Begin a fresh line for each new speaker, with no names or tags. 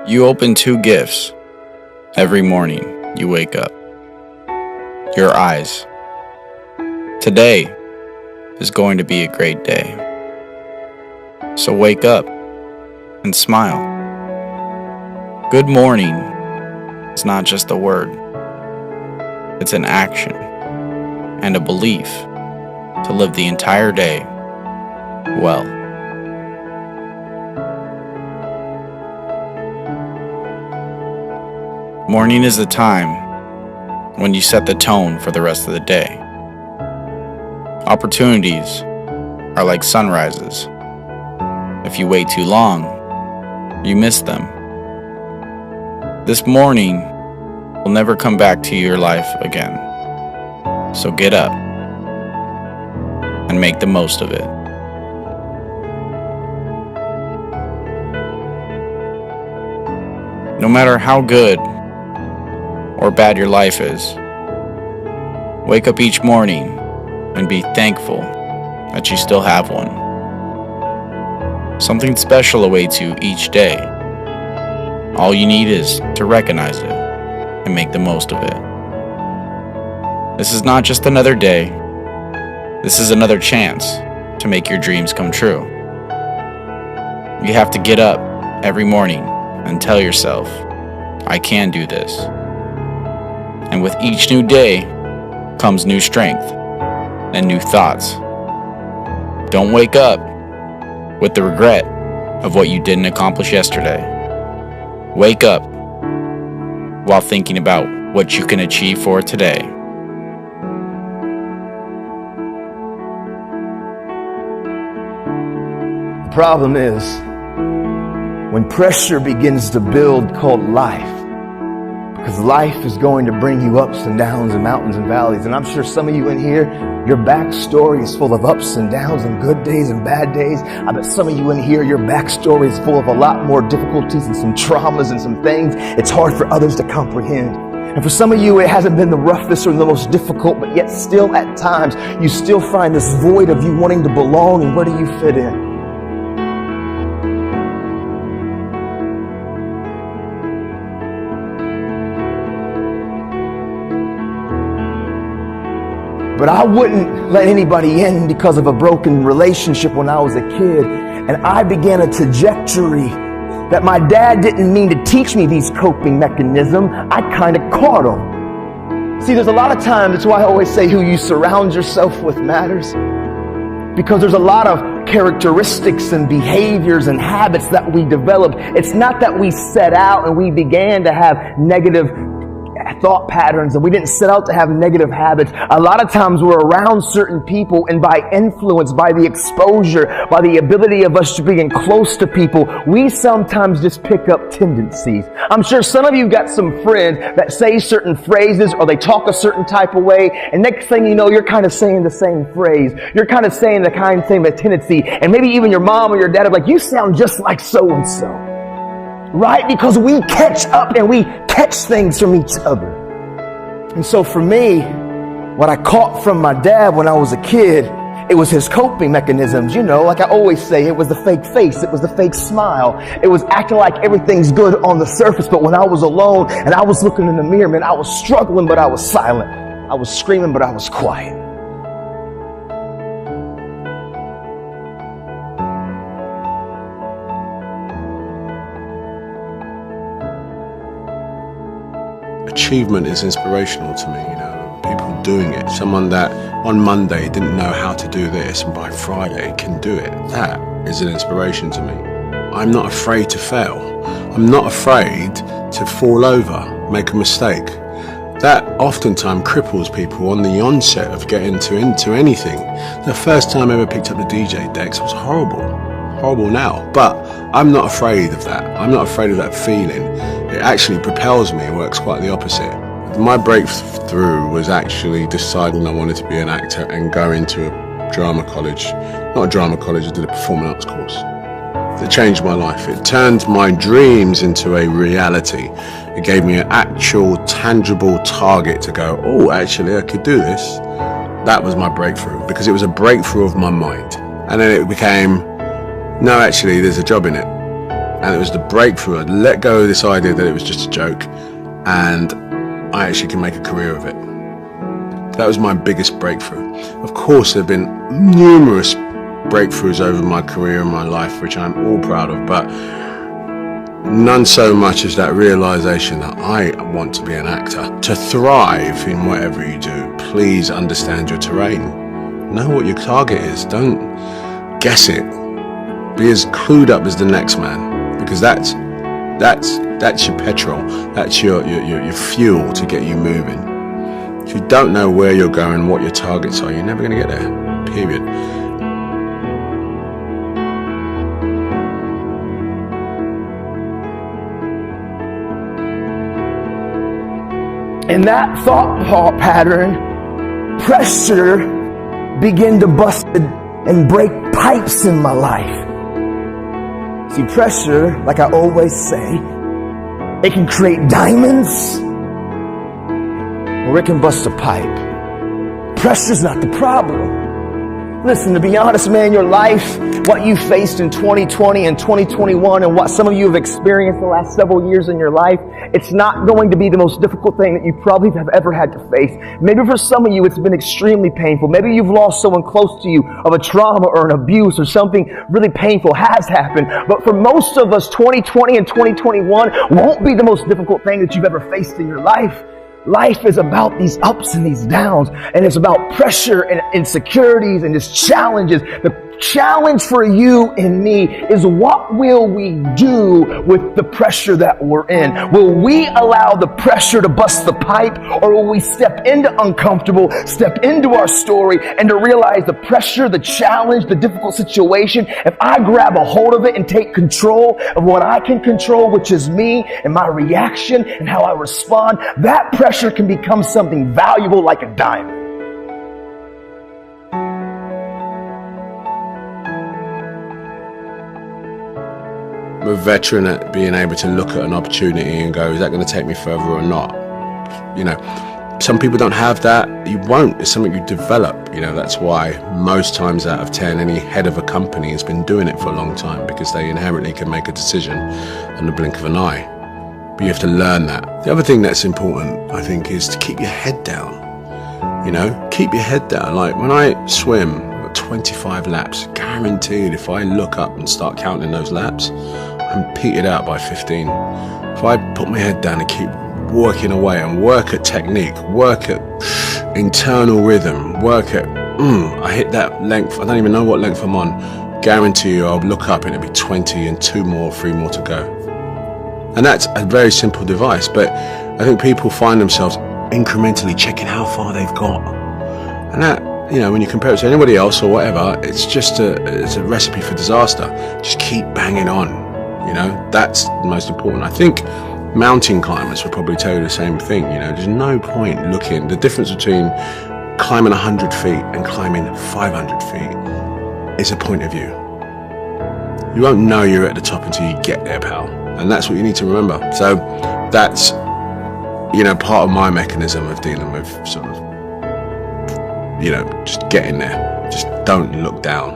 You open two gifts every morning you wake up. Your eyes. Today is going to be a great day. So wake up and smile. Good morning is not just a word. It's an action and a belief to live the entire day well. Morning is the time when you set the tone for the rest of the day. Opportunities are like sunrises. If you wait too long, you miss them. This morning will never come back to your life again. So get up and make the most of it. No matter how good or bad your life is, wake up each morning and be thankful that you still have one. Something special awaits you each day. All you need is to recognize it and make the most of it. This is not just another day. This is another chance to make your dreams come true. You have to get up every morning and tell yourself, I can do this. And with each new day comes new strength and new thoughts. Don't wake up with the regret of what you didn't accomplish yesterday. Wake up while thinking about what you can achieve for today.
The problem is when pressure begins to build called life. Because life is going to bring you ups and downs and mountains and valleys. And I'm sure some of you in here, your backstory is full of ups and downs and good days and bad days. I bet some of you in here, your backstory is full of a lot more difficulties and some traumas and some things it's hard for others to comprehend. And for some of you, it hasn't been the roughest or the most difficult, but yet still at times, you still find this void of you wanting to belong and where do you fit in? But I wouldn't let anybody in because of a broken relationship when I was a kid. And I began a trajectory that my dad didn't mean to teach me these coping mechanisms. I kind of caught them. See, there's a lot of times, that's why I always say who you surround yourself with matters. Because there's a lot of characteristics and behaviors and habits that we develop. It's not that we set out and we began to have negative thought patterns and we didn't set out to have negative habits. A lot of times we're around certain people and by influence, by the exposure, by the ability of us being close to people, we sometimes just pick up tendencies. I'm sure some of you got some friends that say certain phrases or they talk a certain type of way and next thing you know, you're kind of saying the same phrase. You're kind of saying the same tendency and maybe even your mom or your dad are like, you sound just like so-and-so. Right? Because we catch up and we catch things from each other. And so for me, what I caught from my dad when I was a kid, it was his coping mechanisms. You know, like I always say, it was the fake face. It was the fake smile. It was acting like everything's good on the surface. But when I was alone and I was looking in the mirror, man, I was struggling, but I was silent. I was screaming, but I was quiet.
Achievement is inspirational to me, you know, people doing it. Someone that on Monday didn't know how to do this and by Friday can do it. That is an inspiration to me. I'm not afraid to fail. I'm not afraid to fall over, make a mistake. That oftentimes cripples people on the onset of getting into anything. The first time I ever picked up the DJ decks was horrible now, but I'm not afraid of that. I'm not afraid of that feeling. It actually propels me. It works quite the opposite. My breakthrough was actually deciding I wanted to be an actor and go into a drama college. Not a drama college, I did a performing arts course. It changed my life. It turned my dreams into a reality. It gave me an actual, tangible target to go, oh, actually, I could do this. That was my breakthrough, because it was a breakthrough of my mind. And then it became, no, actually, there's a job in it. And it was the breakthrough. I let go of this idea that it was just a joke, and I actually can make a career of it. That was my biggest breakthrough. Of course, there have been numerous breakthroughs over my career and my life, which I'm all proud of, but none so much as that realization that I want to be an actor. To thrive in whatever you do, please understand your terrain. Know what your target is. Don't guess it. Be as clued up as the next man, because that's your petrol. That's your fuel to get you moving. If you don't know where you're going, what your targets are, you're never going to get there. Period.
In that thought pattern, pressure began to bust and break pipes in my life. See, pressure, like I always say, it can create diamonds or it can bust a pipe. Pressure's not the problem. Listen, to be honest, man, your life, what you faced in 2020 and 2021 and what some of you have experienced the last several years in your life, it's not going to be the most difficult thing that you probably have ever had to face. Maybe for some of you, it's been extremely painful. Maybe you've lost someone close to you of a trauma or an abuse or something really painful has happened. But for most of us, 2020 and 2021 won't be the most difficult thing that you've ever faced in your life. Life is about these ups and these downs, and it's about pressure and insecurities and just challenges. The challenge for you and me is, what will we do with the pressure that we're in? Will we allow the pressure to bust the pipe, or will we step into uncomfortable, step into our story, and to realize the pressure, the challenge, the difficult situation, if I grab a hold of it and take control of what I can control, which is me and my reaction and how I respond, that pressure can become something valuable like a diamond.
I'm a veteran at being able to look at an opportunity and go, is that going to take me further or not? You know, some people don't have that. You won't. It's something you develop. You know, that's why most times out of 10, any head of a company has been doing it for a long time, because they inherently can make a decision on the blink of an eye. But you have to learn that. The other thing that's important, I think, is to keep your head down. You know, keep your head down. Like when I swim, 25 laps, guaranteed if I look up and start counting those laps, I'm petered out by 15. If I put my head down and keep working away and work at technique, work at internal rhythm, work at, I hit that length, I don't even know what length I'm on, guarantee you I'll look up and it'll be 20 and 2 more, 3 more to go. And that's a very simple device, but I think people find themselves incrementally checking how far they've got. And that, you know, when you compare it to anybody else or whatever, it's just it's a recipe for disaster. Just keep banging on, you know, that's the most important. I think mountain climbers would probably tell you the same thing. You know, there's no point looking, the difference between climbing 100 feet and climbing 500 feet is a point of view. You won't know you're at the top until you get there, pal. And that's what you need to remember. So that's, you know, part of my mechanism of dealing with sort of, you know, just getting there. Just don't look down.